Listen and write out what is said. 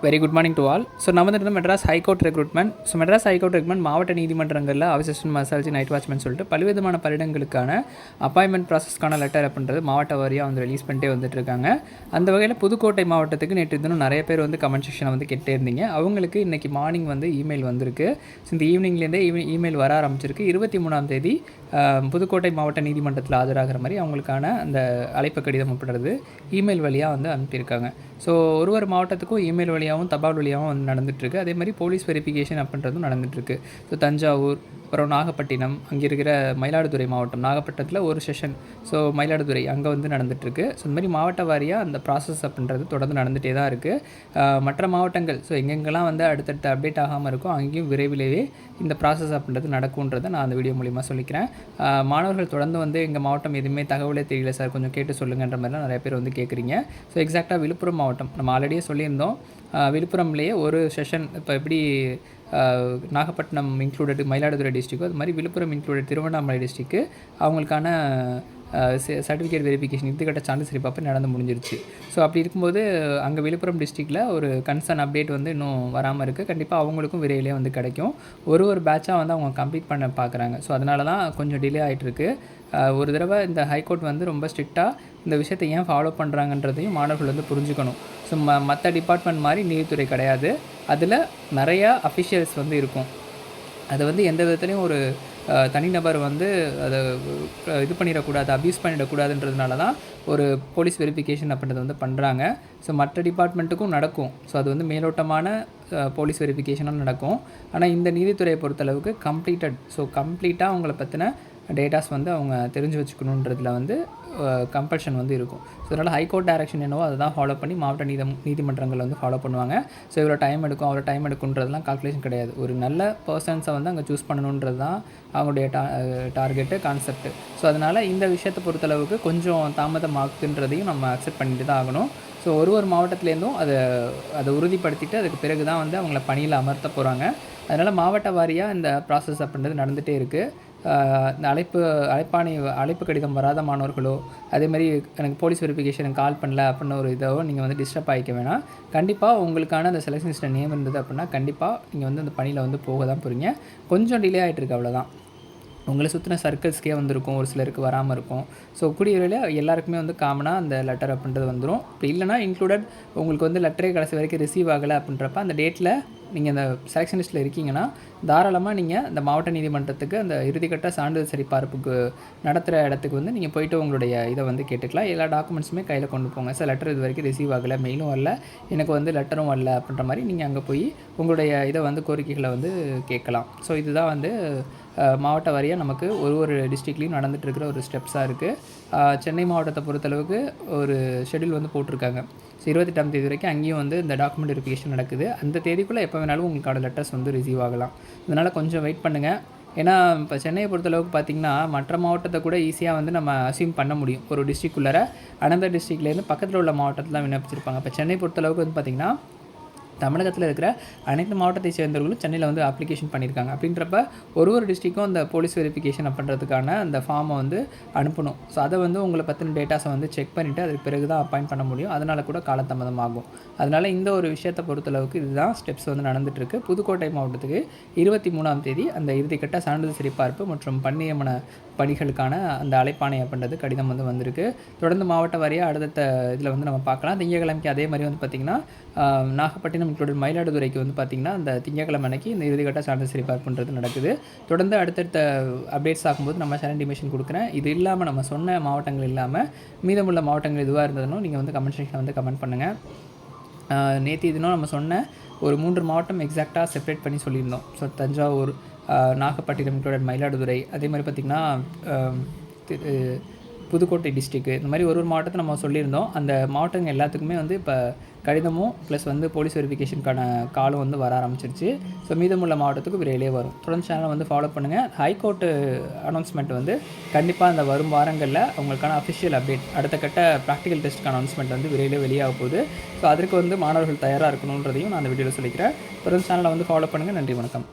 Very good morning to all. So நம்ம வந்து Madras high court recruitment. So Madras high court recruitment மாவட்ட நீதிமன்றங்களில் அசிஸ்டன்ட் மசாஜ் நைட் வாட்ச்மேன் சொல்லிட்டு பல்விதமான பணியிடங்களுக்கான அப்பாயின்மெண்ட் ப்ராசஸ்க்கான லெட்டர் அப்படின்றது மாவட்ட வாரியாக வந்து ரிலீஸ் பண்ணிட்டே வந்துட்டு இருக்காங்க. அந்த வகையில் புதுக்கோட்டை மாவட்டத்துக்கு நேற்று தினம் நிறைய பேர் வந்து கமெண்ட் செக்ஷனை வந்து கேட்டே இருந்தீங்க. அவங்களுக்கு இன்றைக்கி மார்னிங் வந்து இமெயில் வந்திருக்கு. ஸோ இந்த ஈவினிங்லேருந்தே இமெயில் வர ஆரம்பிச்சிருக்கு. 23ஆம் தேதி புதுக்கோட்டை மாவட்ட நீதிமன்றத்தில் ஆஜராகிற மாதிரி அவங்களுக்கான அந்த அழைப்பு கடிதம் அப்படின்றது இமெயில் வழியாக வந்து அனுப்பியிருக்காங்க. ஸோ ஒரு மாவட்டத்துக்கும் இமெயில் வழியாகவும் தபால் வழியாகவும் வந்து நடந்துகிட்ருக்கு. அதே மாதிரி போலீஸ் வெரிஃபிகேஷன் அப்படின்றதும் நடந்துகிட்ருக்கு. ஸோ தஞ்சாவூர், அப்புறம் நாகப்பட்டினம், அங்கே இருக்கிற மயிலாடுதுறை மாவட்டம், நாகப்பட்டினத்தில் ஒரு செஷன், ஸோ மயிலாடுதுறை அங்கே வந்து நடந்துகிட்ருக்கு. ஸோ இந்த மாதிரி மாவட்ட வாரியாக அந்த ப்ராசஸ் அப்படின்றது தொடர்ந்து நடந்துகிட்டே தான் இருக்குது. மற்ற மாவட்டங்கள் ஸோ எங்கெங்கெல்லாம் வந்து அடுத்தடுத்த அப்டேட் ஆகாமல் இருக்கும் அங்கேயும் விரைவிலேயே இந்த ப்ராசஸ் அப்படின்றது நடக்கும்ன்றதை நான் அந்த வீடியோ மூலிமா சொல்லிக்கிறேன். மாணவர்கள் தொடர்ந்து வந்து எங்கள் மாவட்டம் எதுவுமே தகவலே தெரியல சார், கொஞ்சம் கேட்டு சொல்லுங்கன்ற மாதிரிலாம் நிறைய பேர் வந்து கேட்குறீங்க. ஸோ எக்ஸாக்டாக விழுப்புரம் மாவட்டம் நம்ம ஆல்ரெடியே சொல்லியிருந்தோம். விழுப்புரம்லேயே ஒரு செஷன் இப்போ எப்படி நாகப்பட்டினம் இன்க்ளூடட் மயிலாடுதுறை டிஸ்ட்ரிக்ட், அது மாதிரி விழுப்புரம் இன்க்ளூடட் திருவண்ணாமலை டிஸ்ட்ரிக்ட்டு அவங்களுக்கான சர்டிஃபிகேட் வெரிஃபிகேஷன் இறுதிக்கட்ட சான்று சரிபார்ப்பு நடந்து முடிஞ்சிருச்சு. ஸோ அப்படி இருக்கும்போது அங்கே விழுப்புரம் டிஸ்ட்ரிக்டில் ஒரு கன்சர்ன் அப்டேட் வந்து இன்னும் வராமல் இருக்குது. கண்டிப்பாக அவங்களுக்கும் விரைவிலே வந்து கிடைக்கும். ஒரு பேட்சாக வந்து அவங்க கம்ப்ளீட் பண்ண பார்க்குறாங்க. ஸோ அதனால தான் கொஞ்சம் டிலே ஆகிட்டுருக்கு. ஒரு தடவை இந்த ஹைகோர்ட் வந்து ரொம்ப ஸ்ட்ரிக்டாக இந்த விஷயத்தை ஏன் ஃபாலோ பண்ணுறாங்கன்றதையும் மாணவர்கள் வந்து புரிஞ்சுக்கணும். ஸோ மற்ற டிபார்ட்மெண்ட் மாதிரி நீதித்துறை கிடையாது. அதில் நிறையா அஃபிஷியல்ஸ் வந்து இருக்கும். அதை வந்து எந்த விதத்துலையும் ஒரு தனிநபர் வந்து அதை இது பண்ணிடக்கூடாது, அப்யூஸ் பண்ணிடக்கூடாதுன்றதுனால தான் ஒரு போலீஸ் வெரிஃபிகேஷன் அப்படின்றத வந்து பண்ணுறாங்க. ஸோ மற்ற டிபார்ட்மெண்ட்டுக்கும் நடக்கும். ஸோ அது வந்து மேலோட்டமான போலீஸ் வெரிஃபிகேஷனும் நடக்கும். ஆனால் இந்த நீதித்துறையை பொறுத்தளவுக்கு கம்ப்ளீட்டாக அவங்கள பற்றின டேட்டாஸ் வந்து அவங்க தெரிஞ்சு வச்சுக்கணுன்றதுல வந்து கம்பல்ஷன் வந்து இருக்கும். ஸோ அதனால் ஹைகோர்ட் டைரக்ஷன் என்னவோ அதை தான் ஃபாலோ பண்ணி மாவட்ட நீதிமன்றங்கள் வந்து ஃபாலோ பண்ணுவாங்க. ஸோ இவ்வளோ டைம் எடுக்கும், அவ்வளோ டைம் எடுக்குன்றதுலாம் கால்குலேஷன் கிடையாது. ஒரு நல்ல பர்சன்ஸை வந்து அங்கே சூஸ் பண்ணணுன்றது தான் அவங்களுடைய டார்கெட்டு, கான்செப்ட்டு. ஸோ அதனால் இந்த விஷயத்தை பொறுத்தளவுக்கு கொஞ்சம் தாமதமாகுதுன்றதையும் நம்ம அக்செப்ட் பண்ணிட்டு தான் ஆகணும். ஸோ ஒரு மாவட்டத்துலேருந்தும் அதை உறுதிப்படுத்திட்டு அதுக்கு பிறகு தான் வந்து அவங்கள பணியில் அமர்த்த போகிறாங்க. அதனால் மாவட்ட வாரியாக இந்த ப்ராசஸ் அப்படின்றது நடந்துகிட்டே இருக்குது. இந்த அழைப்பு கடிதம் வராத மாணவர்களோ, அதேமாதிரி எனக்கு போலீஸ் வெரிஃபிகேஷனுக்கு கால் பண்ணல அப்படின்னு ஒரு இதோ நீங்கள் வந்து டிஸ்டர்ப் ஆகிக்க வேணாம். கண்டிப்பாக உங்களுக்கான அந்த செலெக்ஷன் லிஸ்ட்டில் நேம் இருந்தது அப்படின்னா கண்டிப்பாக நீங்கள் வந்து அந்த பணியில் வந்து போக தான் போகிறீங்க. கொஞ்சம் டிலே ஆகிட்டுருக்கு, அவ்வளோதான். உங்களை சுற்றின சர்க்கிள்ஸ்க்கே வந்திருக்கும், ஒரு சிலருக்கு வராமல் இருக்கும். ஸோ கூடிய விரைவில் எல்லாருக்குமே வந்து காமனாக அந்த லெட்டர் அப்படின்றது வந்துடும். இப்போ இல்லைனா இன்க்ளூடட் உங்களுக்கு வந்து லெட்டரே கடைசி வரைக்கும் ரிசீவ் ஆகலை அப்படின்றப்ப அந்த டேட்டில் நீங்கள் அந்த செலெக்ஷன் லிஸ்ட்டில் இருக்கீங்கன்னா தாராளமாக நீங்கள் அந்த மாவட்ட நீதிமன்றத்துக்கு அந்த இறுதிக்கட்ட சான்றிதழ் சரிபார்ப்புக்கு நடத்துகிற இடத்துக்கு வந்து நீங்கள் போய்ட்டு உங்களுடைய இதை வந்து கேட்டுக்கலாம். எல்லா டாக்குமெண்ட்ஸுமே கையில் கொண்டு போங்க. சார் லெட்டர் இது வரைக்கும் ரிசீவ் ஆகலை, மெயிலும் வரல, எனக்கு வந்து லெட்டரும் வரல அப்படின்ற மாதிரி நீங்கள் அங்கே போய் உங்களுடைய இதை வந்து கோரிக்கைகளை வந்து கேட்கலாம். ஸோ இதுதான் வந்து மாவட்ட வாரியாக நமக்கு ஒரு டிஸ்ட்ரிக்ட்லேயும் நடந்துகிட்டு இருக்கிற ஒரு ஸ்டெப்ஸாக இருக்குது. சென்னை மாவட்டத்தை பொறுத்தளவுக்கு ஒரு ஷெடியூல் வந்து போட்டிருக்காங்க. ஸோ 28ஆம் தேதி வரைக்கும் அங்கேயும் வந்து இந்த டாக்குமெண்ட் வெரிஃபிகேஷன் நடக்குது. அந்த தேதிக்குள்ளே எப்போ வேணாலும் உங்களுக்கான லெட்டர்ஸ் வந்து ரிசீவ் ஆகலாம். அதனால் கொஞ்சம் வெயிட் பண்ணுங்கள். ஏன்னா இப்போ சென்னையை பொறுத்தளவுக்கு பார்த்திங்கன்னா மற்ற மாவட்டத்தை கூட ஈஸியாக வந்து நம்ம அசியூம் பண்ண முடியும். ஒரு டிஸ்ட்ரிக்குள்ளே அனந்தர் டிஸ்ட்ரிக்ட்லேருந்து பக்கத்தில் உள்ள மாவட்டத்தில் தான் விண்ணப்பிச்சிருப்பாங்க. இப்போ சென்னை பொறுத்தளவுக்கு வந்து பார்த்திங்கன்னா தமிழகத்தில் இருக்கிற அனைத்து மாவட்டத்தை சேர்ந்தவர்களும் சென்னையில் வந்து அப்ளிகேஷன் பண்ணியிருக்காங்க. அப்படின்றப்ப ஒரு டிஸ்ட்ரிக்கும் அந்த போலீஸ் வெரிஃபிகேஷன் பண்ணுறதுக்கான அந்த ஃபார்மை வந்து அனுப்பணும். ஸோ அதை வந்து உங்களை பற்றின டேட்டாஸை வந்து செக் பண்ணிவிட்டு அதுக்கு பிறகு தான் அப்பாயிண்ட் பண்ண முடியும். அதனால் கூட காலதாமதம் ஆகும். அதனால் இந்த ஒரு விஷயத்தை பொறுத்தளவுக்கு இதுதான் ஸ்டெப்ஸ் வந்து நடந்துகிட்ருக்கு. புதுக்கோட்டை மாவட்டத்துக்கு 23ஆம் தேதி அந்த இறுதிக்கட்ட சான்றிதழ் சரிபார்ப்பு மற்றும் பணியமன பணிகளுக்கான அந்த அழைப்பாணை அப்படின்றது கடிதம் வந்து வந்திருக்கு. தொடர்ந்து மாவட்ட வாரியாக அடுத்த இதில் வந்து நம்ம பார்க்கலாம். திங்கட்கிழமைக்கு அதே மாதிரி வந்து பார்த்திங்கன்னா நாகப்பட்டினம் இன்க்ளூடட் மயிலாடுதுறைக்கு வந்து பார்த்திங்கன்னா அந்த திங்கட்கிழமை அன்னைக்கு இந்த இறுதிக்கட்ட சான்றிதழ் சரிபார்ப்புன்றது நடக்குது. தொடர்ந்து அடுத்தடுத்த அப்டேட்ஸ் ஆகும்போது நம்ம சேனல் இன்டிமேஷன் கொடுக்குறேன். இது இல்லாமல் நம்ம சொன்ன மாவட்டங்கள் இல்லாமல் மீதமுள்ள மாவட்டங்கள் எதுவாக இருந்ததுன்னு நீங்கள் வந்து கமெண்ட் செக்ஷனில் வந்து கமெண்ட் பண்ணுங்கள். நேற்று தினம் நம்ம சொன்ன ஒரு 3 மாவட்டம் எக்ஸாக்டாக செப்பரேட் பண்ணி சொல்லியிருந்தோம். ஸோ தஞ்சாவூர், நாகப்பட்டினம் இன்க்ளூடட் மயிலாடுதுறை, அதே மாதிரி பார்த்திங்கன்னா புதுக்கோட்டை டிஸ்ட்ரிக்கு, இந்த மாதிரி ஒரு மாவட்டத்தை நம்ம சொல்லியிருந்தோம். அந்த மாவட்டங்கள் எல்லாத்துக்குமே வந்து இப்போ கடிதமும் ப்ளஸ் வந்து போலீஸ் வெரிஃபிகேஷனுக்கான காலம் வந்து வர ஆரம்பிச்சிருச்சு. ஸோ மீதமுள்ள மாவட்டத்துக்கு விரைவிலே வரும். தொடர்ந்து சேனலை வந்து ஃபாலோ பண்ணுங்கள். ஹைகோர்ட்டு அனௌன்ஸ்மெண்ட் வந்து கண்டிப்பாக அந்த வரும் வாரங்களில் அவங்களுக்கான அஃபிஷியல் அப்டேட், அடுத்த கட்ட ப்ராக்டிக்கல் டெஸ்ட்டுக்கான அனௌன்ஸ்மெண்ட் வந்து விரைவிலே வெளியாக போகுது. ஸோ அதற்கு வந்து மாணவர்கள் தயாராக இருக்கணுன்றதையும் நான் அந்த வீடியோவில் சொல்லிக்கிறேன். தொடர்ந்து சேனலை வந்து ஃபாலோ பண்ணுங்கள். நன்றி, வணக்கம்.